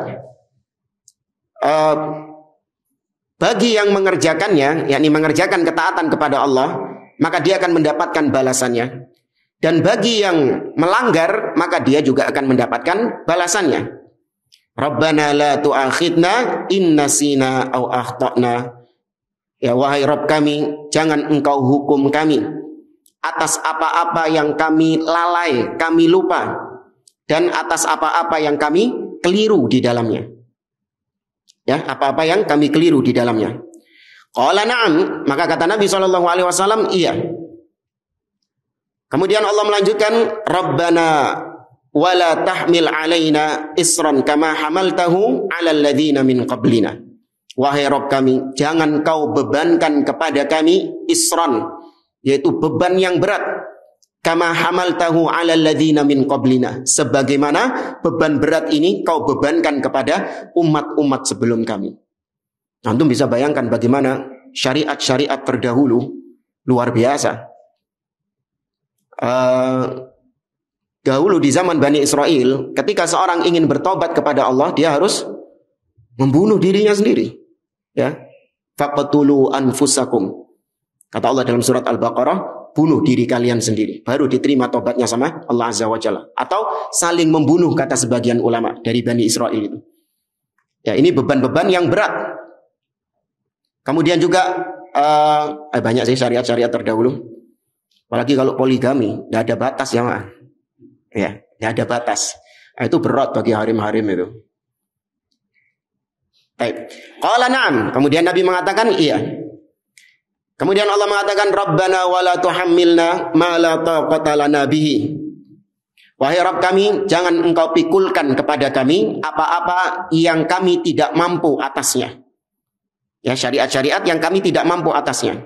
Bagi yang mengerjakannya, yakni mengerjakan ketaatan kepada Allah, maka dia akan mendapatkan balasannya. Dan bagi yang melanggar, maka dia juga akan mendapatkan balasannya. Rabbana la tu'akhidna in nasina aw akhtana. Ya wahai Rabb kami, jangan engkau hukum kami atas apa-apa yang kami lalai, kami lupa, dan atas apa-apa yang kami keliru di dalamnya. Ya, apa-apa yang kami keliru di dalamnya. Qala na'am, maka kata Nabi SAW, iya. Kemudian Allah melanjutkan, Rabbana wala tahmil alaina isran kama hamaltahu ala alladhina min qablina. Wahai Rabb kami, jangan kau bebankan kepada kami isran, yaitu beban yang berat. Kama hamaltahu ala alladhina min qablina. Sebagaimana beban berat ini kau bebankan kepada umat-umat sebelum kami. Antum bisa bayangkan bagaimana syariat-syariat terdahulu luar biasa. Dahulu di zaman Bani Israel, ketika seorang ingin bertobat kepada Allah, dia harus membunuh dirinya sendiri. Ya, faqtulu anfusakum. Kata Allah dalam surat Al-Baqarah, bunuh diri kalian sendiri, baru diterima tobatnya sama Allah Azza wa Jalla. Atau saling membunuh, kata sebagian ulama dari Bani Israel itu. Ya, ini beban-beban yang berat. Kemudian juga banyak sih syariat-syariat terdahulu. Apalagi kalau poligami, tidak ada batas ya, Mak. Ya, tidak ada batas. Nah, itu berat bagi harim-harim itu. Baik. Qala na'am. Kemudian Nabi mengatakan iya. Kemudian Allah mengatakan Rabbana wala tuhammilna ma la taqata lana bihi. Wahai Rabb kami, jangan engkau pikulkan kepada kami apa-apa yang kami tidak mampu atasnya. Ya, syariat-syariat yang kami tidak mampu atasnya.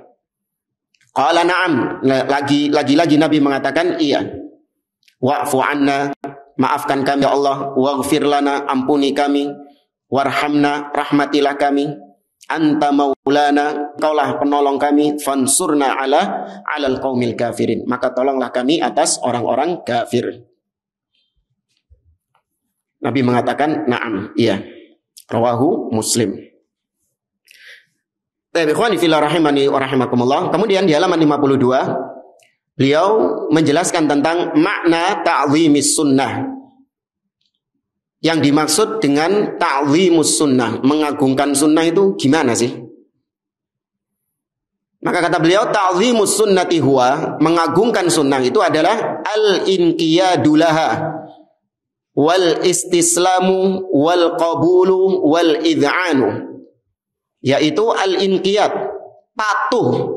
Qala na'am. Lagi-lagi Nabi mengatakan iya. Wa'fu anna, maafkan kami ya Allah. Waghfir lana, ampuni kami. Warhamna, rahmatilah kami. Anta maulana, kaulah penolong kami. Fansurna alal qaumil kafirin. Maka tolonglah kami atas orang-orang kafir. Nabi mengatakan na'am, iya. Rawahu Muslim. Ikhwani fillah rahimani wa rahimakumullah. Kemudian di halaman 52 beliau menjelaskan tentang makna ta'zimis sunnah. Yang dimaksud dengan ta'zimus sunnah, mengagungkan sunnah itu gimana sih? Maka kata beliau ta'zimus sunnati huwa, mengagungkan sunnah itu adalah al-inqiyadu laha wal istislamu wal qabulu wal id'anu. Yaitu al-inqiyad, patuh,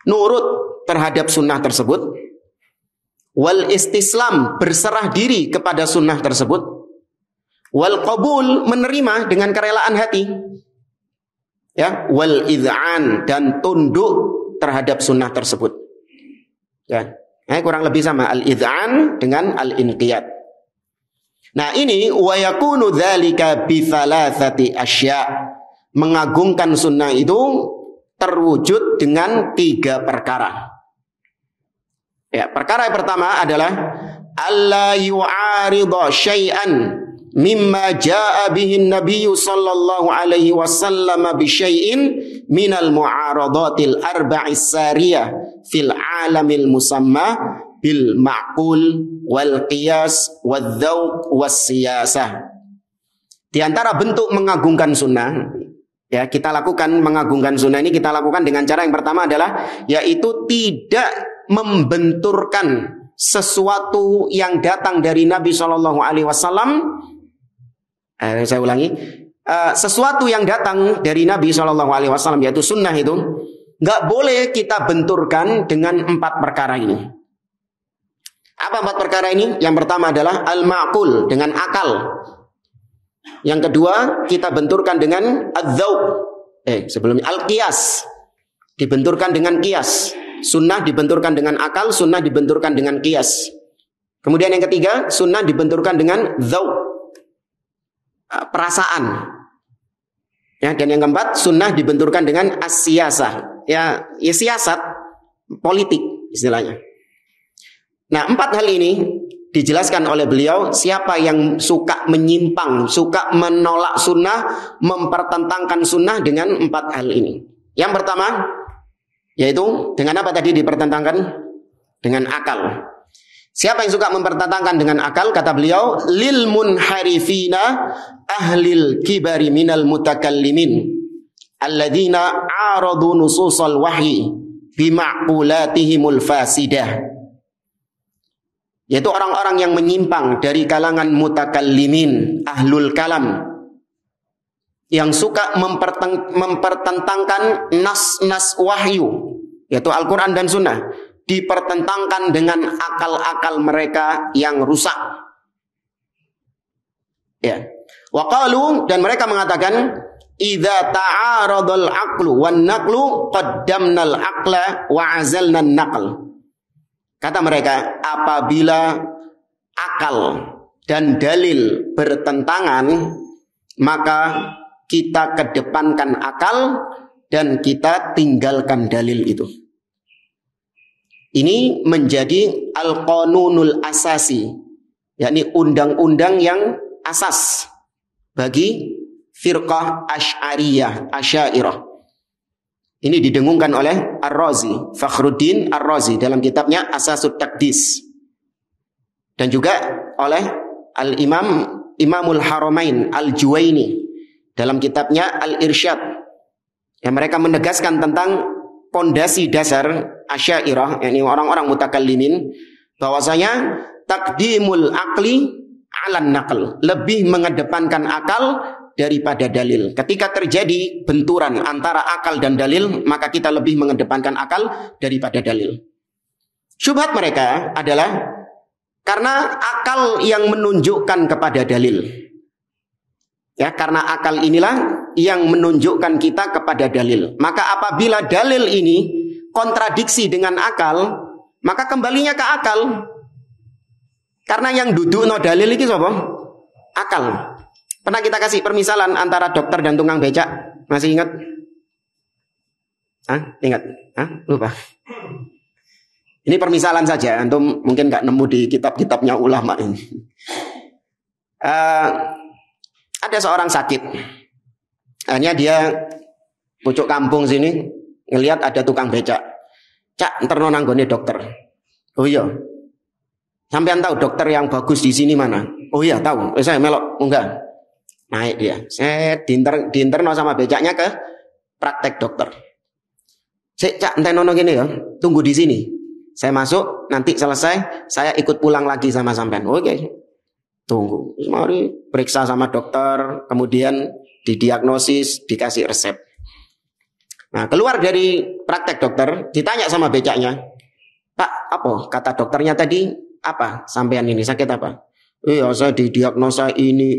nurut terhadap sunnah tersebut. Wal istislam, berserah diri kepada sunnah tersebut. Wal qabul, menerima dengan kerelaan hati. Ya, wal id'an, dan tunduk terhadap sunnah tersebut. Ya, kurang lebih sama al-id'an dengan al-inqiyad. Nah, ini wa yakunu dzalika bi thalathati asya'. Mengagungkan sunnah itu terwujud dengan 3 perkara. Ya, perkara yang pertama adalah alla yu'arida syai'an mimma jaa bihi an-nabiy sallallahu alaihi wasallam bi syai'in minal mu'aradatil arba'is sariyah fil alamil musamma bil ma'qul wal qiyas wal dzauq was siyasah. Di antara bentuk mengagungkan sunnah, ya, kita lakukan mengagungkan sunnah ini kita lakukan dengan cara yang pertama adalah yaitu tidak membenturkan sesuatu yang datang dari Nabi Shallallahu Alaihi Wasallam. Saya ulangi, sesuatu yang datang dari Nabi Shallallahu Alaihi Wasallam yaitu sunnah itu nggak boleh kita benturkan dengan 4 perkara ini. Apa 4 perkara ini? Yang pertama adalah al-ma'qul, dengan akal. Yang kedua kita benturkan dengan adzauq. Sebelumnya al-qiyas, dibenturkan dengan qiyas. Sunnah dibenturkan dengan akal, sunnah dibenturkan dengan qiyas. Kemudian yang ketiga, sunnah dibenturkan dengan dzauq, perasaan. Ya, dan yang keempat, sunnah dibenturkan dengan as-siyasah. Ya siasat, politik istilahnya. Nah, 4 hal ini dijelaskan oleh beliau, siapa yang suka menyimpang, suka menolak sunnah, mempertentangkan sunnah dengan 4 hal ini. Yang pertama, yaitu dengan apa tadi dipertentangkan? Dengan akal. Siapa yang suka mempertentangkan dengan akal? Kata beliau, lil munharifina ahlil kibari minal mutakallimin alladzina aradu nususal wahyi bima'qulatihimul fasidah. Yaitu orang-orang yang menyimpang dari kalangan mutakallimin, ahlul kalam, yang suka mempertentangkan nas-nas wahyu, yaitu Al-Quran dan Sunnah, dipertentangkan dengan akal-akal mereka yang rusak. Ya. Waqalu, dan mereka mengatakan, idza ta'aradul aqlu wan naqlu qaddamnal aqla wa azalna naql. Kata mereka, apabila akal dan dalil bertentangan, maka kita kedepankan akal dan kita tinggalkan dalil itu. Ini menjadi al-qanunul asasi, yakni undang-undang yang asas bagi firqah Asy'ariyah, Asy'ariyah. Ini didengungkan oleh Ar-Razi, Fakhruddin Ar-Razi dalam kitabnya Asasut Taqdis. Dan juga oleh Imamul Haramain Al-Juwaini dalam kitabnya Al-Irsyad. Yang mereka menegaskan tentang pondasi dasar Asy'ariyah, yakni orang-orang mutakallimin, bahwasanya takdimul aqli 'alan naql, lebih mengedepankan akal daripada dalil. Ketika terjadi benturan antara akal dan dalil, maka kita lebih mengedepankan akal daripada dalil. Syubhat mereka adalah karena akal yang menunjukkan kepada dalil. Ya, karena akal inilah yang menunjukkan kita kepada dalil. Maka apabila dalil ini kontradiksi dengan akal, maka kembalinya ke akal. Karena yang duduk no dalil ini apa? Akal. Pernah kita kasih permisalan antara dokter dan tukang becak. Masih ingat? Ingat? Lupa. Ini permisalan saja. Antum mungkin nggak nemu di kitab-kitabnya ulama ini. Ada seorang sakit. Hanya dia pucuk kampung sini ngelihat ada tukang becak. Cak, ntar nanggone dokter. Oh iya. Sampean tahu dokter yang bagus di sini mana? Oh iya tahu. Saya melok enggak. Naik dia. Saya diinterno sama becaknya ke praktek dokter. Cak, enten nono gini ya. Tunggu di sini. Saya masuk, nanti selesai, saya ikut pulang lagi sama sampean. Oke. Tunggu. Mari periksa sama dokter, kemudian didiagnosis, dikasih resep. Nah, keluar dari praktek dokter, ditanya sama becaknya. Pak, apa kata dokternya tadi? Apa sampean ini sakit apa? Iya, saya didiagnosa ini,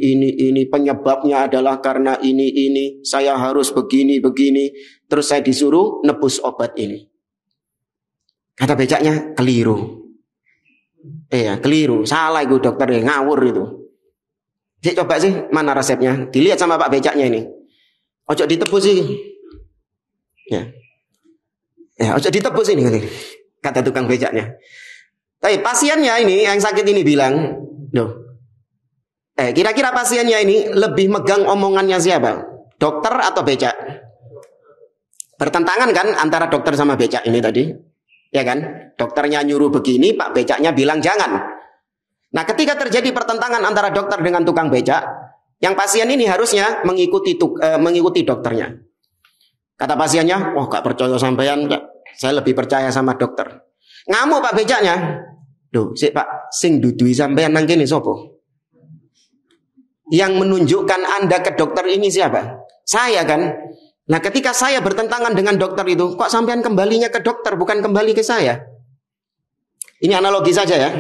penyebabnya adalah karena ini, saya harus begini, terus saya disuruh nebus obat ini. Kata becaknya, keliru. Iya, keliru, salah itu dokter, ngawur itu. Cik, coba sih, mana resepnya? Dilihat sama pak becaknya ini. Ojo ditebus sih. Ya, ojo ditebus ini, kata tukang becaknya. Tapi pasiennya ini yang sakit ini bilang, loh, kira-kira pasiennya ini lebih megang omongannya siapa? Dokter atau becak? Bertentangan kan antara dokter sama becak ini tadi, ya kan? Dokternya nyuruh begini, Pak becaknya bilang jangan. Nah, ketika terjadi pertentangan antara dokter dengan tukang becak, yang pasien ini harusnya mengikuti dokternya. Kata pasiennya, wah gak percaya sampean, saya lebih percaya sama dokter. Ngamuk Pak becaknya. Duh, Pak, sing dudui sampean nang kene sapa? Yang menunjukkan Anda ke dokter ini siapa? Saya kan. Nah, ketika saya bertentangan dengan dokter itu, kok sampean kembalinya ke dokter, bukan kembali ke saya? Ini analogi saja ya.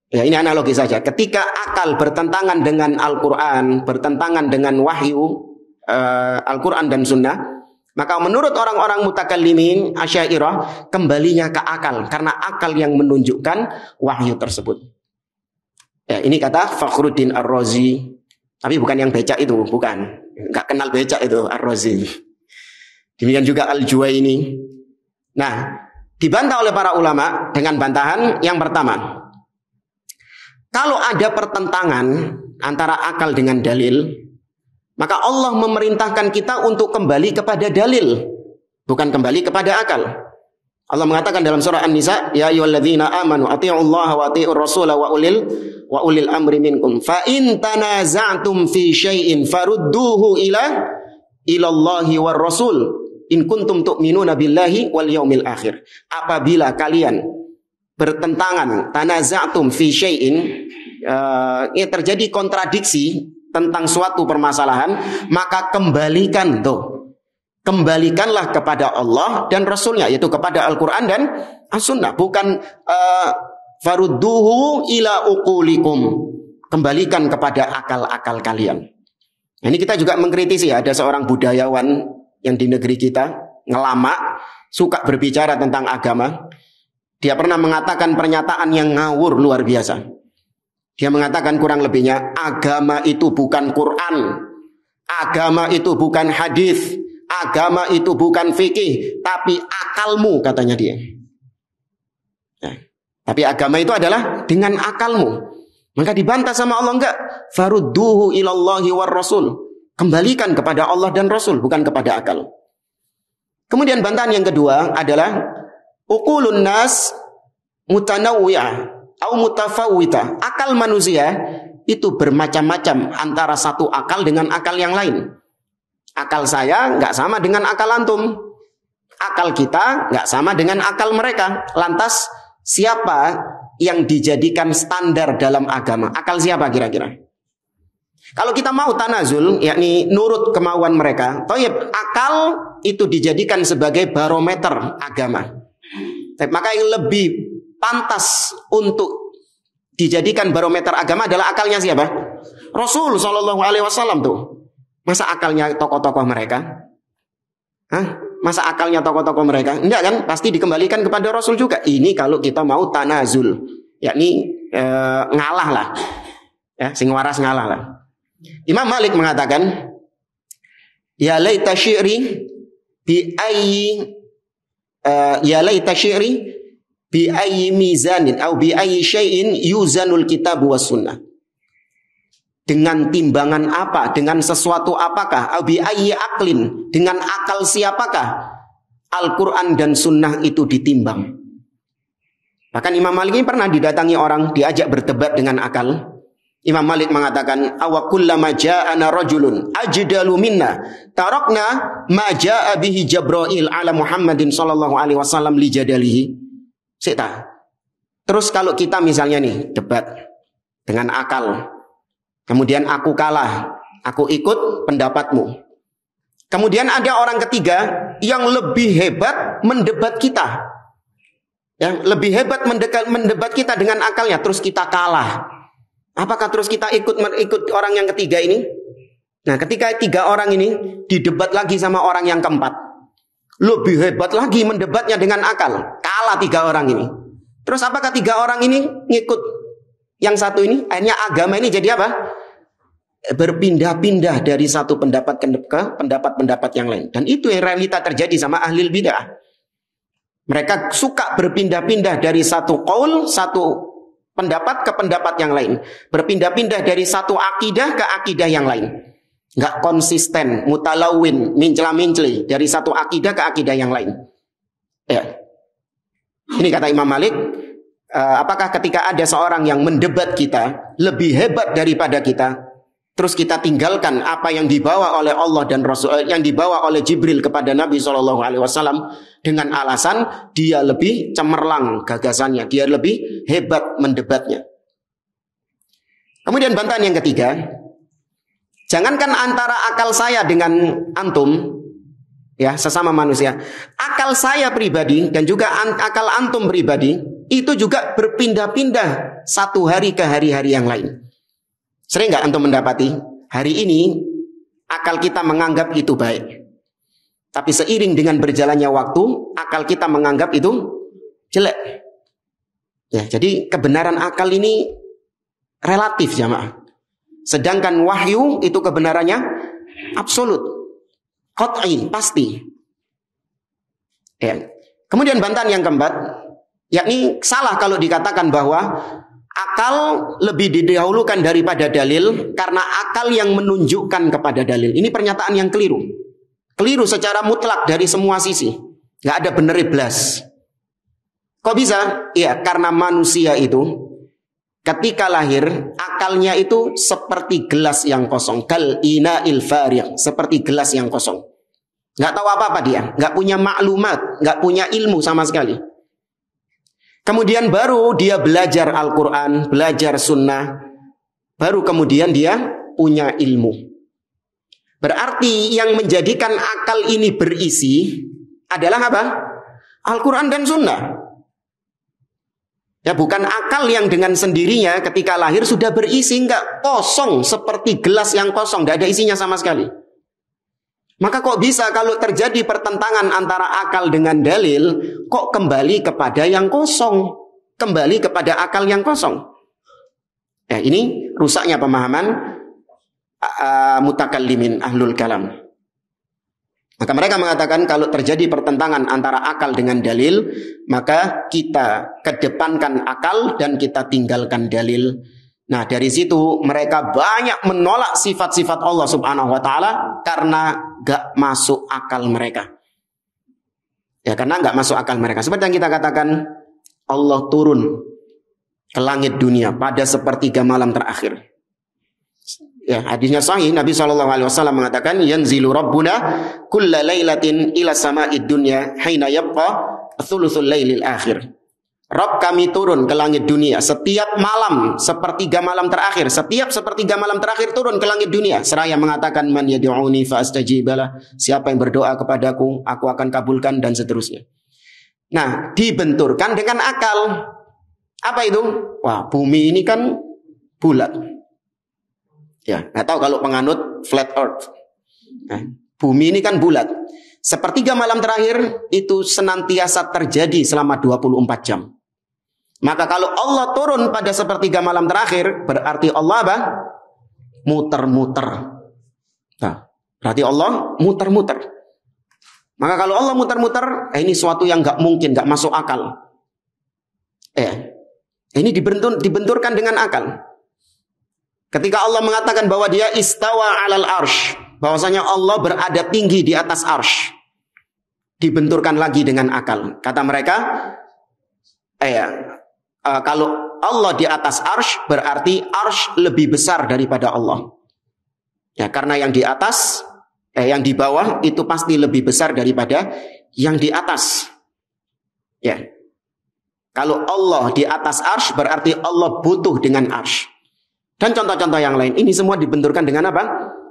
Ya, ini analogi saja. Ketika akal bertentangan dengan Al-Quran, bertentangan dengan wahyu Al-Quran dan Sunnah, maka menurut orang-orang mutakallimin Asy'ariyah, kembalinya ke akal, karena akal yang menunjukkan wahyu tersebut. Ya, ini kata Fakhruddin Ar-Razi. Tapi bukan yang becak itu, bukan. Enggak kenal becak itu Ar-Razi. Demikian juga Al-Juwaini. Nah, dibantah oleh para ulama dengan bantahan yang pertama. Kalau ada pertentangan antara akal dengan dalil, maka Allah memerintahkan kita untuk kembali kepada dalil, bukan kembali kepada akal. Allah mengatakan dalam surah An-Nisa, ya ayyuhalladzina amanu athi'ullaha wa athi'ur rasula wa ulil amri minkum fa in tanaza'tum fi syai'in farudduhu ilallahi war rasul in kuntum tu'minuna billahi wal yaumil akhir. Apabila kalian bertentangan, tanaza'tum fi syai'in, terjadi kontradiksi tentang suatu permasalahan, maka kembalikanlah kepada Allah dan Rasulnya, yaitu kepada Al-Quran dan As-Sunnah, bukan farudduhu ila uqulikum, kembalikan kepada akal-akal kalian. Ini kita juga mengkritisi, ada seorang budayawan yang di negeri kita, ngelama, suka berbicara tentang agama. Dia pernah mengatakan pernyataan yang ngawur luar biasa. Dia mengatakan kurang lebihnya, agama itu bukan Quran, agama itu bukan hadis, agama itu bukan fikih, tapi akalmu, katanya dia. Ya. Tapi agama itu adalah dengan akalmu. Maka dibantah sama Allah, enggak. Farudduhu ilallahi war rasul. Kembalikan kepada Allah dan Rasul, bukan kepada akal. Kemudian bantahan yang kedua adalah uqulun nas mutanawwi'ah atau mutafawwitah. Akal manusia itu bermacam-macam antara satu akal dengan akal yang lain. Akal saya nggak sama dengan akal antum. Akal kita nggak sama dengan akal mereka. Lantas siapa yang dijadikan standar dalam agama? Akal siapa kira-kira? Kalau kita mau tanazul, yakni nurut kemauan mereka, akal itu dijadikan sebagai barometer agama. Maka yang lebih pantas untuk dijadikan barometer agama adalah akalnya siapa? Rasul Shallallahu Alaihi Wasallam tuh. Masa akalnya tokoh-tokoh mereka? Masa akalnya tokoh-tokoh mereka? Enggak kan? Pasti dikembalikan kepada Rasul juga. Ini kalau kita mau tanazul, yakni ngalah lah, ya, sing waras ngalah lah. Imam Malik mengatakan, ya laita syi'ri bi ayyi mizanin atau bi ayyi syai'in yuzanul kitab was sunnah. Dengan timbangan apa, dengan sesuatu apakah, bi ayyi aqlin, dengan akal siapakah Al-Quran dan sunnah itu ditimbang. Bahkan Imam Malik ini pernah didatangi orang, diajak berdebat dengan akal. Imam Malik mengatakan, awakullama ja'ana rajulun ajdalu minna tarakna ma ja'a bihi Jibril ala Muhammadin sallallahu alaihi wasallam li jadalihi. Terus kalau kita misalnya nih debat dengan akal, kemudian aku kalah, aku ikut pendapatmu. Kemudian ada orang ketiga yang lebih hebat mendebat kita. Ya, lebih hebat mendebat kita dengan akalnya, terus kita kalah. Apakah terus kita ikut orang yang ketiga ini? Nah, ketika tiga orang ini didebat lagi sama orang yang keempat, lebih hebat lagi mendebatnya dengan akal, kalah tiga orang ini. Terus apakah tiga orang ini ngikut yang satu ini? Akhirnya agama ini jadi apa? Berpindah-pindah dari satu pendapat ke pendapat-pendapat yang lain. Dan itu yang realita terjadi sama ahli bidah. Mereka suka berpindah-pindah dari satu qaul, satu pendapat ke pendapat yang lain. Berpindah-pindah dari satu akidah ke akidah yang lain. Nggak konsisten, mutalawin, mincela-minceli dari satu akidah ke akidah yang lain. Ya. Ini kata Imam Malik, apakah ketika ada seorang yang mendebat kita lebih hebat daripada kita, terus kita tinggalkan apa yang dibawa oleh Allah dan Rasul, yang dibawa oleh Jibril kepada Nabi SAW dengan alasan dia lebih cemerlang gagasannya, dia lebih hebat mendebatnya. Kemudian bantahan yang ketiga, jangankan antara akal saya dengan antum, ya sesama manusia, akal saya pribadi dan juga akal antum pribadi itu juga berpindah-pindah satu hari ke hari-hari yang lain. Sering nggak antum mendapati hari ini akal kita menganggap itu baik, tapi seiring dengan berjalannya waktu akal kita menganggap itu jelek. Ya, jadi kebenaran akal ini relatif jamaah. Sedangkan wahyu itu kebenarannya absolut, qat'i, pasti. Ya. Kemudian bantahan yang keempat, yakni salah kalau dikatakan bahwa akal lebih didahulukan daripada dalil karena akal yang menunjukkan kepada dalil. Ini pernyataan yang keliru. Keliru secara mutlak dari semua sisi. Nggak ada benar iblas. Kok bisa? Ya, karena manusia itu ketika lahir akalnya itu seperti gelas yang kosong. Kal ina'il farigh, seperti gelas yang kosong. Nggak tahu apa-apa dia. Nggak punya maklumat, nggak punya ilmu sama sekali. Kemudian baru dia belajar Al-Quran, belajar sunnah. Baru kemudian dia punya ilmu. Berarti yang menjadikan akal ini berisi adalah apa? Al-Quran dan sunnah. Ya, bukan akal yang dengan sendirinya ketika lahir sudah berisi, enggak, kosong seperti gelas yang kosong, tidak ada isinya sama sekali. Maka kok bisa kalau terjadi pertentangan antara akal dengan dalil, kok kembali kepada yang kosong, kembali kepada akal yang kosong. Ya, ini rusaknya pemahaman mutakallimin ahlul kalam. Maka mereka mengatakan kalau terjadi pertentangan antara akal dengan dalil, maka kita kedepankan akal dan kita tinggalkan dalil. Nah, dari situ mereka banyak menolak sifat-sifat Allah Subhanahu wa taala karena gak masuk akal mereka. Ya, karena gak masuk akal mereka. Seperti yang kita katakan, Allah turun ke langit dunia pada sepertiga malam terakhir. Ya, hadisnya sahih, Nabi SAW mengatakan, yanzilu rabbuna kulla lailatin ila sama'id dunya hina yabqa thuluthul lailil akhir. Rabb kami turun ke langit dunia setiap malam sepertiga malam terakhir. Setiap sepertiga malam terakhir turun ke langit dunia seraya mengatakan man yad'uni fa astajibalah. Siapa yang berdoa kepadaku, aku akan kabulkan, dan seterusnya. Nah, dibenturkan dengan akal. Apa itu? Wah, bumi ini kan bulat. Ya, nggak tahu kalau penganut flat earth. Nah, bumi ini kan bulat. Sepertiga malam terakhir itu senantiasa terjadi selama 24 jam. Maka kalau Allah turun pada sepertiga malam terakhir, berarti Allah apa? Muter-muter. Nah, berarti Allah muter-muter. Maka kalau Allah muter-muter, ini suatu yang nggak mungkin, nggak masuk akal. Ini dibenturkan dengan akal. Ketika Allah mengatakan bahwa dia istawa alal arsh, bahwasanya Allah berada tinggi di atas arsh, dibenturkan lagi dengan akal. Kata mereka, kalau Allah di atas arsh, berarti arsh lebih besar daripada Allah. Ya, karena yang di atas, yang di bawah itu pasti lebih besar daripada yang di atas. Ya, kalau Allah di atas arsh, berarti Allah butuh dengan arsh. Dan contoh-contoh yang lain, ini semua dibenturkan dengan apa?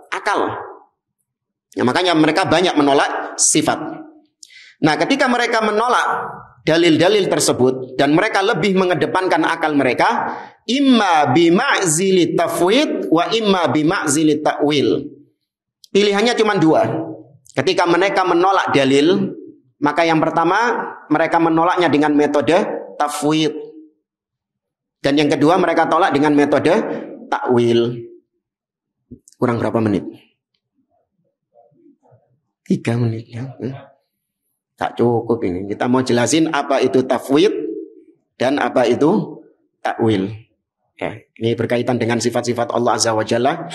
Akal. Ya, makanya mereka banyak menolak sifat. Nah, ketika mereka menolak dalil-dalil tersebut dan mereka lebih mengedepankan akal mereka, imma bima'zili tafwid wa imma bima'zili ta'wil. Pilihannya cuma dua. Ketika mereka menolak dalil, maka yang pertama mereka menolaknya dengan metode tafwid. Dan yang kedua mereka tolak dengan metode ta'wil. Kurang berapa menit? 3 menit ya. Tak cukup ini. Kita mau jelasin apa itu tafwid dan apa itu takwil. Ya, ini berkaitan dengan sifat-sifat Allah Azza wa Jalla.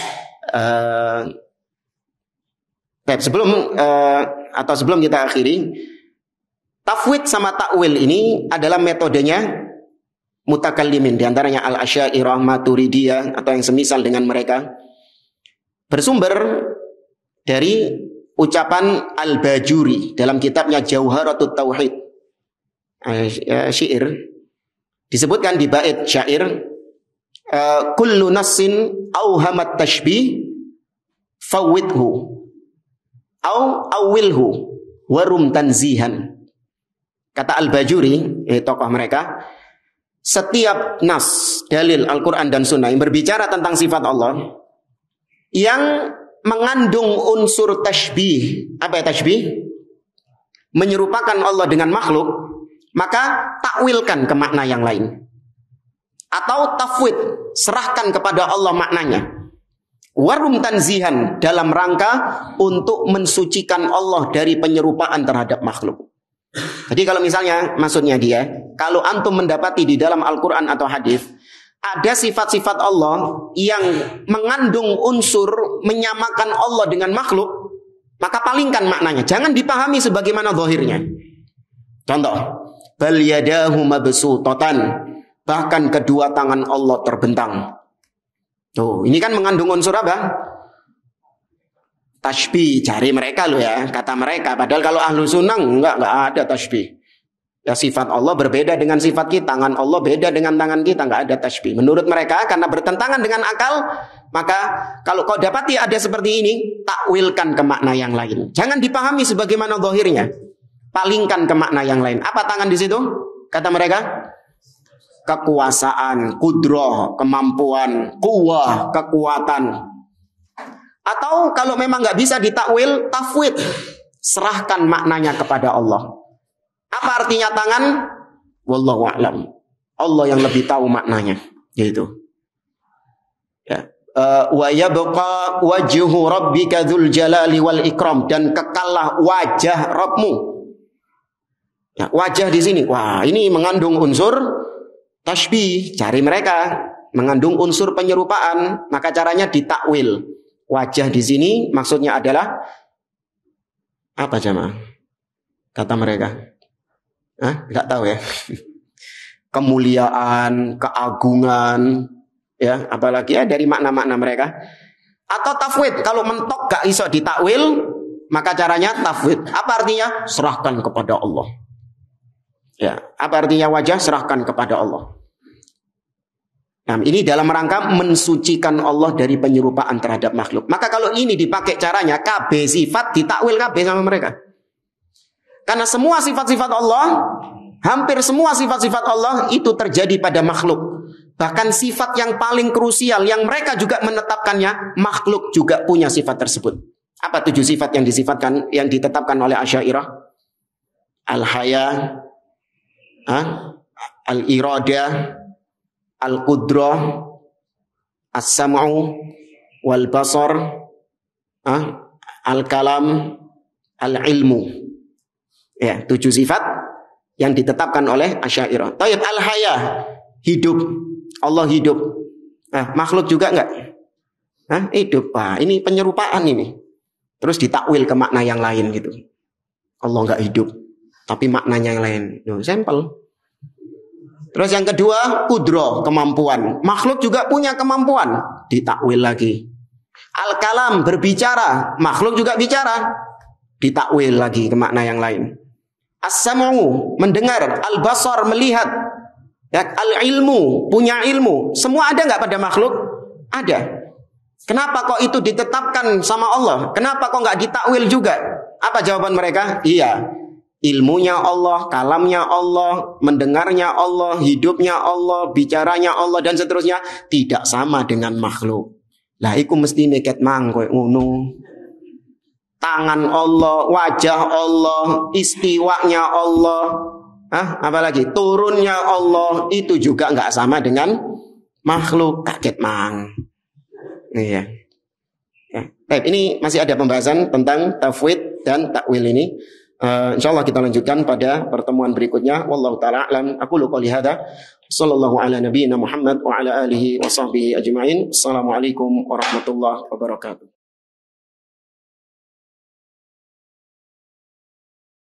Sebelum kita akhiri, tafwid sama takwil ini adalah metodenya mutakallimin, diantaranya al-Asy'ariyah, Maturidiyah atau yang semisal dengan mereka. Bersumber dari ucapan Al-Bajuri dalam kitabnya Jauharatut Tauhid, syair, disebutkan di bait syair, kullu nassin auhamat tashbih fawwidhu au awilhu warum tanzihan. Kata Al-Bajuri, tokoh mereka, setiap nas, dalil Al-Quran dan Sunnah yang berbicara tentang sifat Allah yang mengandung unsur tashbih. Apa ya tashbih? Menyerupakan Allah dengan makhluk, maka takwilkan ke makna yang lain. Atau tafwid, serahkan kepada Allah maknanya. Warum tanzihan, dalam rangka untuk mensucikan Allah dari penyerupaan terhadap makhluk. Jadi kalau misalnya maksudnya dia, kalau antum mendapati di dalam Al-Quran atau hadis ada sifat-sifat Allah yang mengandung unsur menyamakan Allah dengan makhluk, maka palingkan maknanya. Jangan dipahami sebagaimana zahirnya. Contoh, bal yadahu mabsutatan, bahkan kedua tangan Allah terbentang. Tuh, ini kan mengandung unsur apa? Tashbih, cari mereka loh ya, kata mereka. Padahal kalau ahlu sunnah enggak ada tashbih. Ya, sifat Allah berbeda dengan sifat kita, tangan Allah beda dengan tangan kita, enggak ada tashbih. Menurut mereka karena bertentangan dengan akal, maka kalau kau dapati ada seperti ini, takwilkan ke makna yang lain. Jangan dipahami sebagaimana zahirnya. Palingkan ke makna yang lain. Apa tangan di situ? Kata mereka, kekuasaan, kudrah, kemampuan, quwwah, kekuatan. Atau kalau memang nggak bisa ditakwil, tafwid, serahkan maknanya kepada Allah. Apa artinya tangan? Wallahu a'lam. Allah yang lebih tahu maknanya. Yaitu, ya, wa yabqa wajhu rabbika dzul jalali wal ikram, dan kekallah wajah Rabbmu. Ya, wajah di sini, wah ini mengandung unsur tashbih, cari mereka, mengandung unsur penyerupaan, maka caranya ditakwil. Wajah di sini maksudnya adalah apa jemaah? Kata mereka. Enggak tahu ya. Kemuliaan, keagungan, ya, apalagi ya dari makna-makna mereka. Atau tafwid, kalau mentok gak iso ditakwil, maka caranya tafwid. Apa artinya? Serahkan kepada Allah. Ya, apa artinya wajah? Serahkan kepada Allah. Nah, ini dalam rangka mensucikan Allah dari penyerupaan terhadap makhluk. Maka kalau ini dipakai caranya, KB sifat ditakwil KB sama mereka. Karena semua sifat-sifat Allah, hampir semua sifat-sifat Allah itu terjadi pada makhluk. Bahkan sifat yang paling krusial yang mereka juga menetapkannya, makhluk juga punya sifat tersebut. Apa 7 sifat yang disifatkan, yang ditetapkan oleh Asy'ariyah? Al-haya, al-iradah, al-qudrah, as-sam'u, wal-basar, al-kalam, al-ilmu. Ya, 7 sifat yang ditetapkan oleh Asy'ariyah. Tayyib, al-haya, hidup. Allah hidup. Makhluk juga enggak? Hidup. Wah, ini penyerupaan ini. Terus ditakwil ke makna yang lain gitu. Allah enggak hidup, tapi maknanya yang lain. Sampel. Terus yang kedua, qudrah, kemampuan. Makhluk juga punya kemampuan. Ditakwil lagi. Al-kalam, berbicara. Makhluk juga bicara. Ditakwil lagi ke makna yang lain. As-sam'u, mendengar. Al-basar, melihat. Ya, al-ilmu, punya ilmu. Semua ada nggak pada makhluk? Ada. Kenapa kok itu ditetapkan sama Allah? Kenapa kok nggak ditakwil juga? Apa jawaban mereka? Iya. Ilmunya Allah, kalamnya Allah, mendengarnya Allah, hidupnya Allah, bicaranya Allah, dan seterusnya tidak sama dengan makhluk. Lah iku mesti neket mang kowe ngono. Tangan Allah, wajah Allah, istiwanya Allah, apalagi turunnya Allah, itu juga nggak sama dengan makhluk. Kaget mang. Iya. Ya. Baik, ini masih ada pembahasan tentang tafwid dan takwil ini. Insyaallah kita lanjutkan pada pertemuan berikutnya. Wallahu taala a'lam. Aku qouli hadza. Sallallahu ala nabiyyina Muhammad wa ala alihi wa sahbihi ajma'in. Assalamualaikum warahmatullahi wabarakatuh.